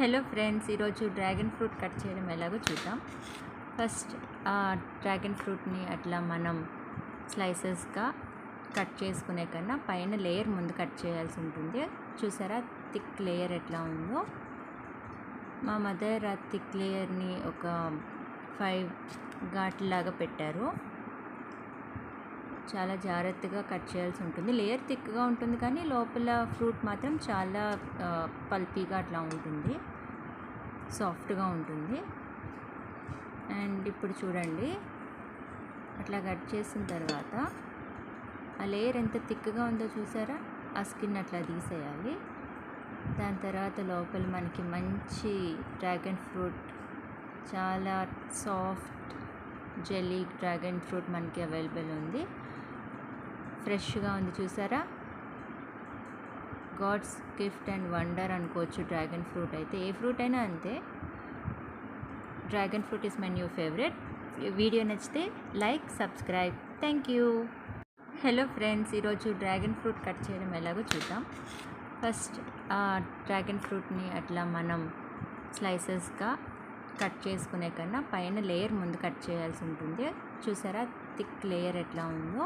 Hello friends, ఈరోజు dragon fruit cut చేయడం ఎలాగో చూద్దాం. ఫస్ట్ డ్రాగన్ ఫ్రూట్ని అట్లా మనం స్లైసెస్గా కట్ చేసుకునే కన్నా పైన లేయర్ ముందు కట్ చేయాల్సి ఉంటుంది. చూసారా థిక్ లేయర్ ఎట్లా ఉందో. మా మదర్ ఆ థిక్ లేయర్ని ఒక 5 ఘాట్లాగా పెట్టారు. చాలా జాగ్రత్తగా కట్ చేయాల్సి ఉంటుంది. లేయర్ థిక్గా ఉంటుంది కానీ లోపల ఫ్రూట్ మాత్రం చాలా పల్పీగా అట్లా ఉంటుంది, సాఫ్ట్గా ఉంటుంది. అండ్ ఇప్పుడు చూడండి, అట్లా కట్ చేసిన తర్వాత ఆ లేయర్ ఎంత థిక్గా ఉందో చూసారా. ఆ స్కిన్ అట్లా తీసేయాలి. దాని తర్వాత లోపల మనకి మంచి డ్రాగన్ ఫ్రూట్, చాలా సాఫ్ట్ జెల్లీ డ్రాగన్ ఫ్రూట్ మనకి అవైలబుల్ ఉంది. ఫ్రెష్గా ఉంది చూసారా. గాడ్స్ గిఫ్ట్ అండ్ వండర్ అనుకోవచ్చు డ్రాగన్ ఫ్రూట్ అయితే. ఏ ఫ్రూట్ అయినా అంతే. Dragon fruit is my new favourite. Video నచ్చితే like, subscribe. Thank you. Hello friends, ఈరోజు డ్రాగన్ ఫ్రూట్ కట్ చేయడం ఎలాగో చూద్దాం. ఫస్ట్ డ్రాగన్ ఫ్రూట్ని అట్లా మనం స్లైసెస్గా కట్ చేసుకునే కన్నా పైన లేయర్ ముందు కట్ చేయాల్సి ఉంటుంది. చూసారా థిక్ లేయర్ ఎట్లా ఉందో.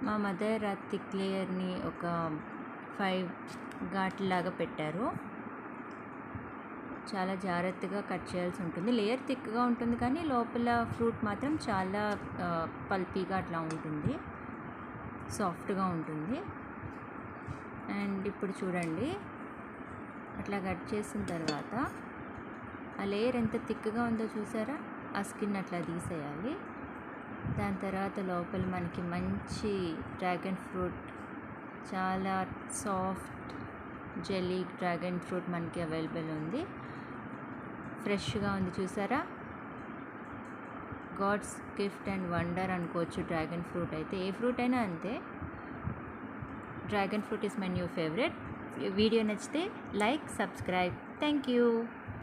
మా మదర్ ఆ థిక్ లేయర్ని ఒక 5 ఘాట్లాగా పెట్టారు. చాలా జాగ్రత్తగా కట్ చేయాల్సి ఉంటుంది. లేయర్ థిక్గా ఉంటుంది కానీ లోపల ఫ్రూట్ మాత్రం చాలా పల్పీగా అట్లా ఉంటుంది, సాఫ్ట్గా ఉంటుంది. అండ్ ఇప్పుడు చూడండి, అట్లా కట్ చేసిన తర్వాత ఆ లేయర్ ఎంత థిక్గా ఉందో చూసారా. ఆ స్కిన్ అట్లా తీసేయాలి. దాని తర్వాత లోపల మనకి మంచి డ్రాగన్ ఫ్రూట్, చాలా సాఫ్ట్ జెల్లీ డ్రాగన్ ఫ్రూట్ మనకి అవైలబుల్ ఉంది. ఫ్రెష్గా ఉంది చూసారా. గాడ్స్ గిఫ్ట్ అండ్ వండర్ అనుకోవచ్చు డ్రాగన్ ఫ్రూట్ అయితే. ఏ ఫ్రూట్ అయినా అంతే. Dragon fruit is my new favourite. Video నచ్చితే లైక్, సబ్స్క్రైబ్. Thank you.